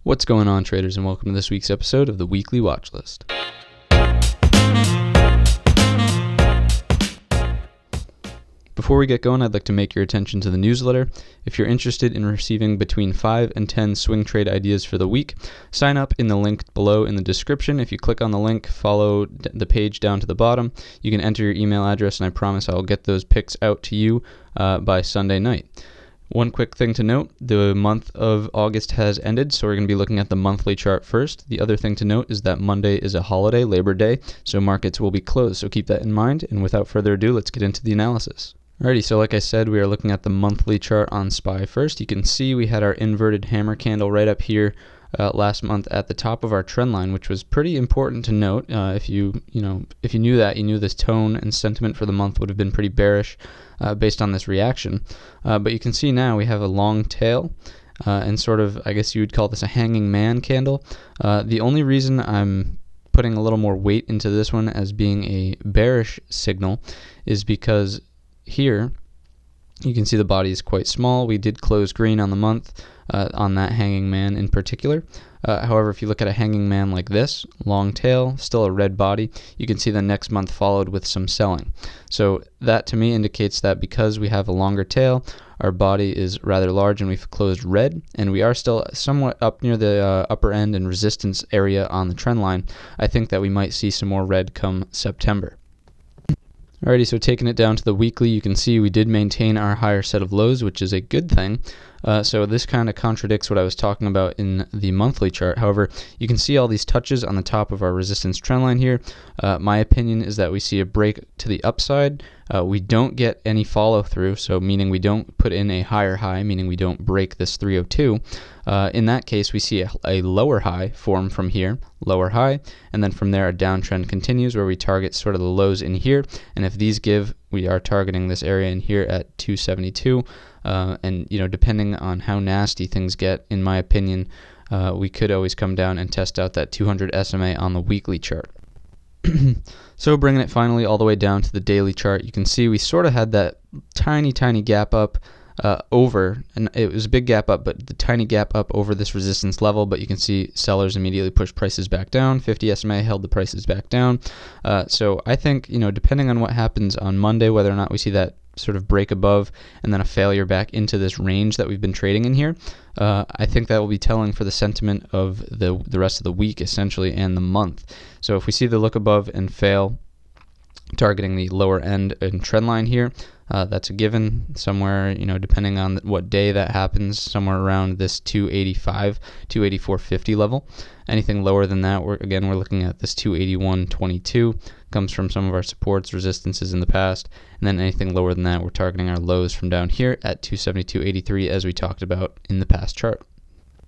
What's going on, traders, and welcome to this week's episode of the Weekly Watchlist. Before we get going, I'd like to make your attention to the newsletter. If you're interested in receiving between 5 and 10 swing trade ideas for the week, sign up in the link below in the description. If you click on the link, follow the page down to the bottom, you can enter your email address, and I promise I'll get those picks out to you by Sunday night. One quick thing to note, the month of August has ended, so we're going to be looking at the monthly chart first. The other thing to note is that Monday is a holiday, Labor Day, so markets will be closed, so keep that in mind. And without further ado, let's get into the analysis. Alrighty, so like I said, we are looking at the monthly chart on SPY first. You can see we had our inverted hammer candle right up here last month at the top of our trend line, which was pretty important to note. If you knew that, you knew this tone and sentiment for the month would have been pretty bearish based on this reaction. But you can see now we have a long tail and sort of, I guess you would call this a hanging man candle. The only reason I'm putting a little more weight into this one as being a bearish signal is because here you can see the body is quite small. We did close green on the month on that hanging man in particular. However, if you look at a hanging man like this, long tail, still a red body, you can see the next month followed with some selling. So that to me indicates that because we have a longer tail, our body is rather large and we've closed red, and we are still somewhat up near the upper end and resistance area on the trend line. I think that we might see some more red come September. Alrighty, so taking it down to the weekly, you can see we did maintain our higher set of lows, which is a good thing. So this kind of contradicts what I was talking about in the monthly chart. However, you can see all these touches on the top of our resistance trend line here. My opinion is that we see a break to the upside. We don't get any follow through, so meaning we don't put in a higher high, meaning we don't break this 302. In that case, we see a lower high form from here, lower high, and then from there a downtrend continues where we target sort of the lows in here. And if these give, we are targeting this area in here at 272. And depending on how nasty things get, in my opinion, we could always come down and test out that 200 SMA on the weekly chart. So bringing it finally all the way down to the daily chart, you can see we sort of had that tiny gap up over, and it was a big gap up, but the tiny gap up over this resistance level. But you can see sellers immediately pushed prices back down. 50 SMA held the prices back down. So I think, depending on what happens on Monday, whether or not we see that sort of break above and then a failure back into this range that we've been trading in here, I think that will be telling for the sentiment of the rest of the week essentially and the month. So if we see the look above and fail, targeting the lower end and trend line here, that's a given somewhere, depending on what day that happens, somewhere around this 285, 284.50 level. Anything lower than that, we're looking at this 281.22, comes from some of our supports, resistances in the past, and then anything lower than that, we're targeting our lows from down here at 272.83 as we talked about in the past chart.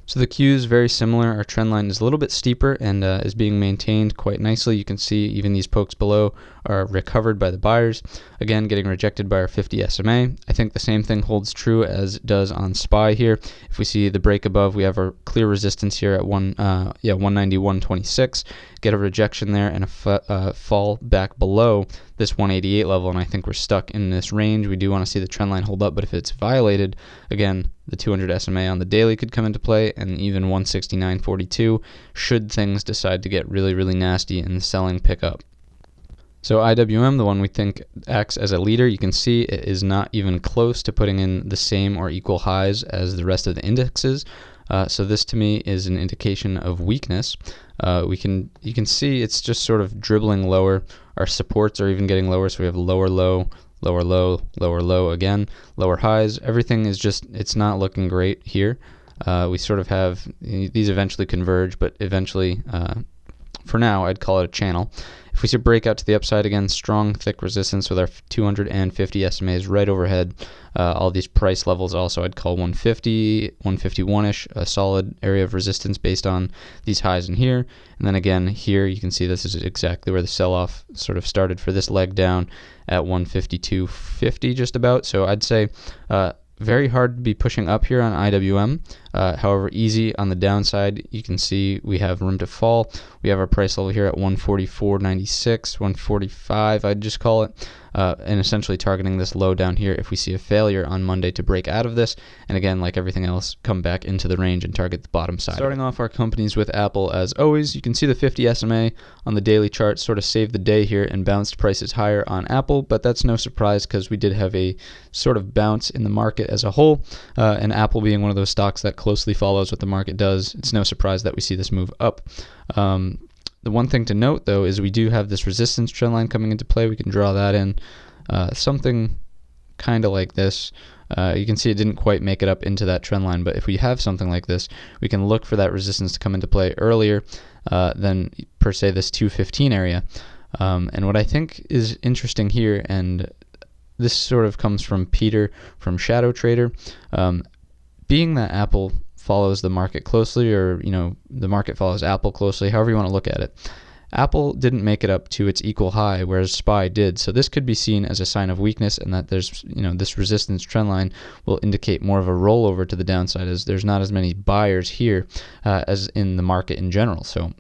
So the Q is very similar. Our trend line is a little bit steeper and is being maintained quite nicely. You can see even these pokes below are recovered by the buyers. Again, getting rejected by our 50 SMA. I think the same thing holds true as it does on SPY here. If we see the break above, we have our clear resistance here at 191.26. Get a rejection there and a fall back below this 188 level, and I think we're stuck in this range. We do want to see the trend line hold up, but if it's violated, again, the 200 SMA on the daily could come into play, and even 169.42 should things decide to get really nasty and the selling pick up. So IWM, the one we think acts as a leader, you can see it is not even close to putting in the same or equal highs as the rest of the indexes. So this to me is an indication of weakness. You can see it's just sort of dribbling lower. Our supports are even getting lower, so we have lower low, lower low, lower low again, lower highs. Everything is just, it's not looking great here. We sort of have, these eventually converge, but eventually, for now, I'd call it a channel. If we see a breakout to the upside again, strong, thick resistance with our 250 SMAs right overhead. All these price levels also I'd call 150, 151-ish, a solid area of resistance based on these highs in here. And then again, here you can see this is exactly where the sell-off sort of started for this leg down at 152.50 just about. So I'd say very hard to be pushing up here on IWM. However, easy on the downside. You can see we have room to fall. We have our price level here at 144.96, 145, I'd just call it. and essentially targeting this low down here if we see a failure on Monday to break out of this, and again, like everything else, come back into the range and target the bottom side. Starting off our companies with Apple, as always, you can see the 50 SMA on the daily chart sort of saved the day here and bounced prices higher on Apple, but that's no surprise because we did have a sort of bounce in the market as a whole, and Apple being one of those stocks that closely follows what the market does, it's no surprise that we see this move up. The one thing to note, though, is we do have this resistance trend line coming into play. We can draw that in, something kind of like this. You can see it didn't quite make it up into that trend line, but if we have something like this, we can look for that resistance to come into play earlier than, per se, this 215 area. And what I think is interesting here, and this sort of comes from Peter from Shadow Trader, being that Apple follows the market closely, or the market follows Apple closely, however you want to look at it. Apple didn't make it up to its equal high, whereas SPY did. So this could be seen as a sign of weakness, and that there's this resistance trend line will indicate more of a rollover to the downside, as there's not as many buyers here as in the market in general. So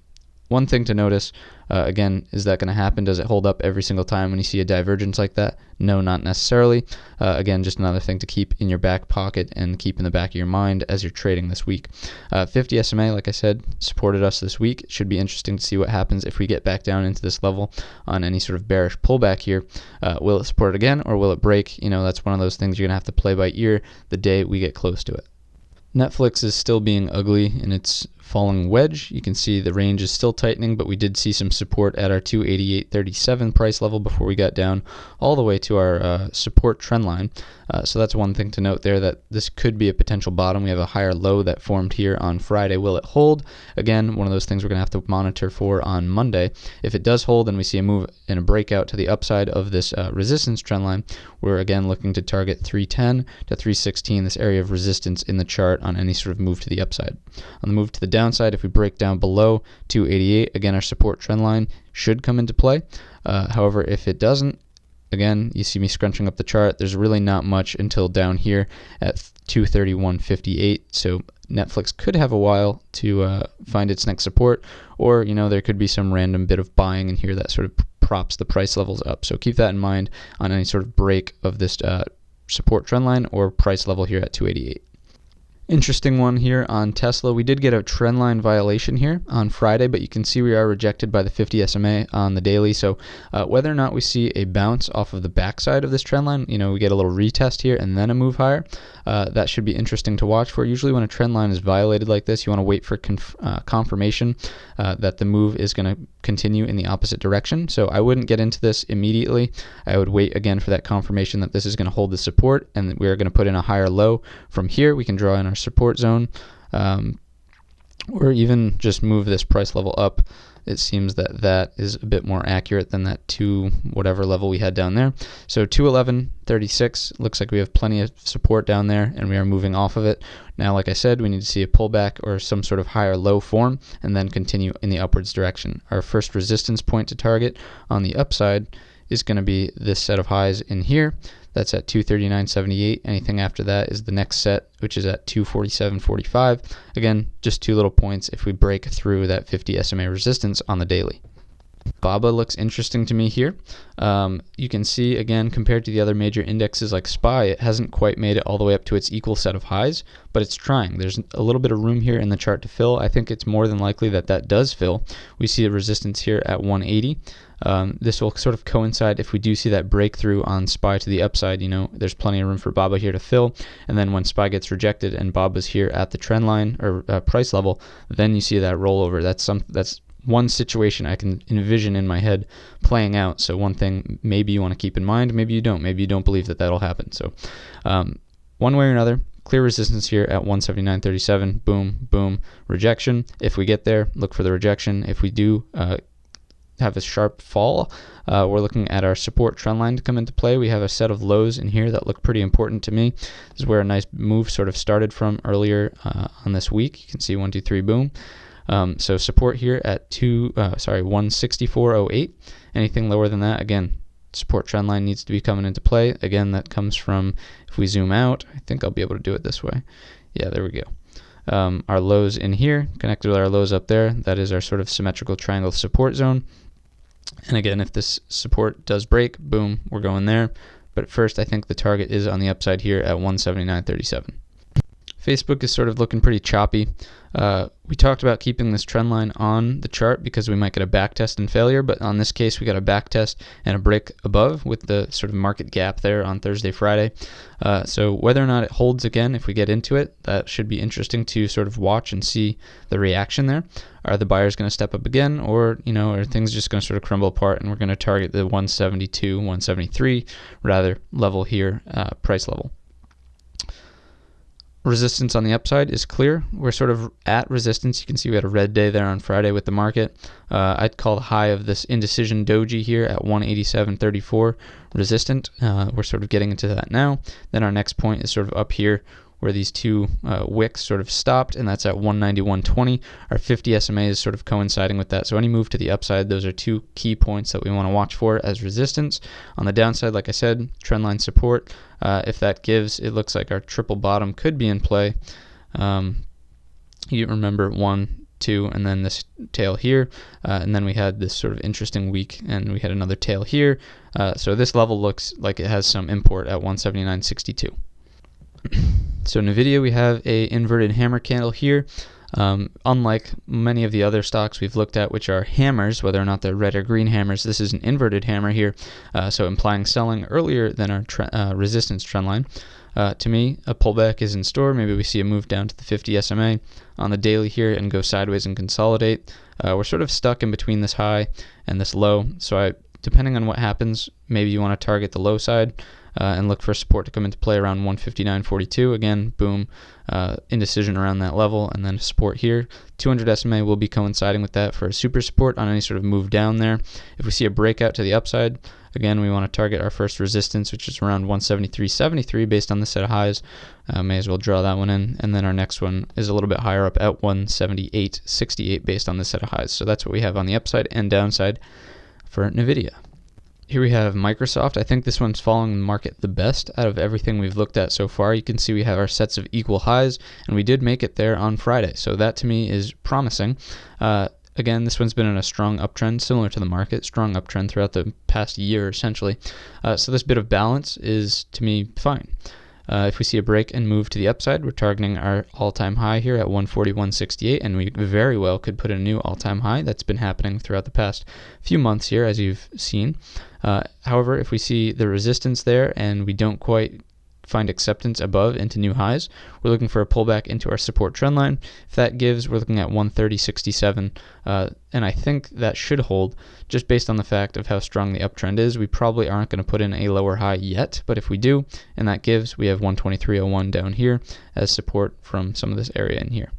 one thing to notice, again, is that going to happen? Does it hold up every single time when you see a divergence like that? No, not necessarily. Again, just another thing to keep in your back pocket and keep in the back of your mind as you're trading this week. 50 SMA, like I said, supported us this week. It should be interesting to see what happens if we get back down into this level on any sort of bearish pullback here. Will it support it again, or will it break? That's one of those things you're going to have to play by ear the day we get close to it. Netflix is still being ugly in its falling wedge. You can see the range is still tightening, but we did see some support at our 288.37 price level before we got down all the way to our support trend line. So that's one thing to note there, that this could be a potential bottom. We have a higher low that formed here on Friday. Will it hold? Again, one of those things we're going to have to monitor for on Monday. If it does hold and we see a move and a breakout to the upside of this resistance trend line, we're again looking to target 310 to 316, this area of resistance in the chart on any sort of move to the upside. On the move to the downside, if we break down below 288, again, our support trend line should come into play. However, if it doesn't, again, you see me scrunching up the chart. There's really not much until down here at 231.58. So Netflix could have a while to find its next support, or there could be some random bit of buying in here that sort of props the price levels up. So keep that in mind on any sort of break of this support trend line or price level here at 288. Interesting one here on Tesla. We did get a trend line violation here on Friday, but you can see we are rejected by the 50 SMA on the daily. So whether or not we see a bounce off of the backside of this trend line, we get a little retest here and then a move higher. That should be interesting to watch for. Usually when a trend line is violated like this, you want to wait for confirmation that the move is going to continue in the opposite direction. So I wouldn't get into this immediately. I would wait again for that confirmation that this is going to hold the support, and we're going to put in a higher low. From here, we can draw in our support zone, or even just move this price level up. It seems that that is a bit more accurate than that 2 whatever level we had down there. So 211.36 looks like we have plenty of support down there, and we are moving off of it. Now, like I said, we need to see a pullback or some sort of higher low form and then continue in the upwards direction. Our first resistance point to target on the upside is going to be this set of highs in here. That's at 239.78. Anything after that is the next set, which is at 247.45. Again, just 2 little points if we break through that 50 SMA resistance on the daily. BABA looks interesting to me here. You can see, again, compared to the other major indexes like SPY, it hasn't quite made it all the way up to its equal set of highs, but it's trying. There's a little bit of room here in the chart to fill. I think it's more than likely that that does fill. We see a resistance here at 180. This will sort of coincide if we do see that breakthrough on SPY to the upside. There's plenty of room for BABA here to fill, and then when SPY gets rejected and BABA's here at the trend line or price level, then you see that rollover. That's one situation I can envision in my head playing out. So one thing maybe you want to keep in mind, maybe you don't. Maybe you don't believe that that'll happen. So one way or another, clear resistance here at 179.37. Boom, boom, rejection. If we get there, look for the rejection. If we do have a sharp fall, we're looking at our support trend line to come into play. We have a set of lows in here that look pretty important to me. This is where a nice move sort of started from earlier on this week. You can see 1, 2, 3, boom. So support here at 164.08. Anything lower than that, again, support trend line needs to be coming into play. Again, that comes from, if we zoom out, I think I'll be able to do it this way. Yeah, there we go. Our lows in here connected with our lows up there. That is our sort of symmetrical triangle support zone. And again, if this support does break, boom, we're going there. But first, I think the target is on the upside here at 179.37. Facebook is sort of looking pretty choppy. We talked about keeping this trend line on the chart because we might get a back test and failure, but on this case we got a back test and a break above with the sort of market gap there on Thursday, Friday. So whether or not it holds again, if we get into it, that should be interesting to sort of watch and see the reaction there. Are the buyers going to step up again, or are things just going to sort of crumble apart and we're going to target the 172, 173 rather level here, price level? Resistance on the upside is clear. We're sort of at resistance. You can see we had a red day there on Friday with the market. I'd call the high of this indecision doji here at 187.34 resistant. We're sort of getting into that now. Then our next point is sort of up here where these two wicks sort of stopped, and that's at 191.20. Our 50 SMA is sort of coinciding with that. So any move to the upside, those are two key points that we want to watch for as resistance. On the downside, like I said, trendline support. If that gives, it looks like our triple bottom could be in play. You remember 1, 2, and then this tail here, and then we had this sort of interesting week, and we had another tail here. So this level looks like it has some import at 179.62. So NVDA, we have a inverted hammer candle here. Unlike many of the other stocks we've looked at, which are hammers, whether or not they're red or green hammers, this is an inverted hammer here, so implying selling earlier than our resistance trend line. To me, a pullback is in store. Maybe we see a move down to the 50 SMA on the daily here and go sideways and consolidate. We're sort of stuck in between this high and this low, so depending on what happens, maybe you want to target the low side and look for support to come into play around 159.42. Again, boom, indecision around that level, and then support here. 200 SMA will be coinciding with that for a super support on any sort of move down there. If we see a breakout to the upside, again, we want to target our first resistance, which is around 173.73 based on the set of highs. May as well draw that one in. And then our next one is a little bit higher up at 178.68 based on the set of highs. So that's what we have on the upside and downside for NVIDIA. Here we have Microsoft. I think this one's following the market the best out of everything we've looked at so far. You can see we have our sets of equal highs, and we did make it there on Friday. So that to me is promising. Again, this one's been in a strong uptrend, similar to the market, strong uptrend throughout the past year, essentially. So this bit of balance is, to me, fine. If we see a break and move to the upside, we're targeting our all-time high here at 141.68, and we very well could put a new all-time high. That's been happening throughout the past few months here, as you've seen. However, if we see the resistance there and we don't quite find acceptance above into new highs, we're looking for a pullback into our support trend line. If that gives, we're looking at 130.67, and I think that should hold just based on the fact of how strong the uptrend is. We probably aren't going to put in a lower high yet, but if we do, and that gives, we have 123.01 down here as support from some of this area in here.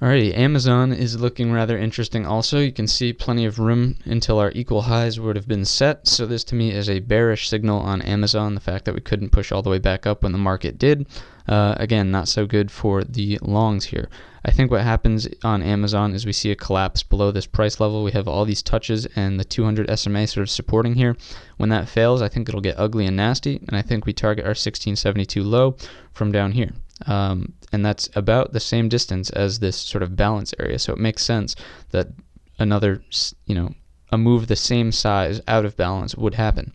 Alrighty, Amazon is looking rather interesting also. You can see plenty of room until our equal highs would have been set. So this to me is a bearish signal on Amazon, the fact that we couldn't push all the way back up when the market did. Again, not so good for the longs here. I think what happens on Amazon is we see a collapse below this price level. We have all these touches and the 200 SMA sort of supporting here. When that fails, I think it'll get ugly and nasty, and I think we target our 1672 low from down here. And that's about the same distance as this sort of balance area. So it makes sense that another, a move the same size out of balance would happen.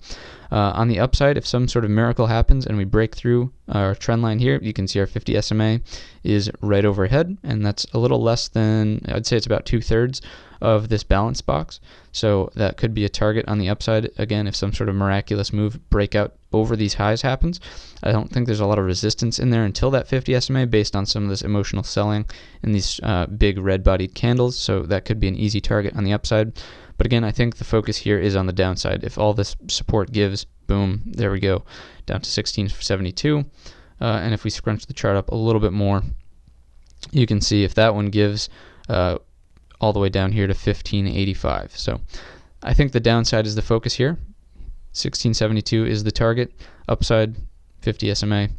On the upside, if some sort of miracle happens and we break through our trend line here, you can see our 50 SMA is right overhead, and that's a little less than, I'd say it's about 2/3 of this balance box. So that could be a target on the upside. Again, if some sort of miraculous move breakout over these highs happens, I don't think there's a lot of resistance in there until that 50 SMA based on some of this emotional selling in these big red-bodied candles. So that could be an easy target on the upside. But again, I think the focus here is on the downside. If all this support gives, boom, there we go, down to 1672. And if we scrunch the chart up a little bit more, you can see if that one gives all the way down here to 1585. So I think the downside is the focus here. 1672 is the target. Upside, 50 SMA.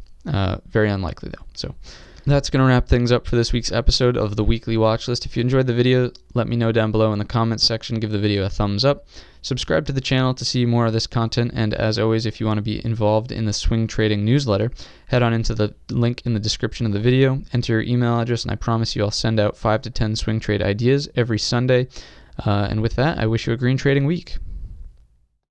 Very unlikely though. So that's going to wrap things up for this week's episode of the Weekly Watchlist. If you enjoyed the video, let me know down below in the comments section. Give the video a thumbs up. Subscribe to the channel to see more of this content. And as always, if you want to be involved in the swing trading newsletter, head on into the link in the description of the video, enter your email address, and I promise you I'll send out 5 to 10 swing trade ideas every Sunday. And with that, I wish you a green trading week.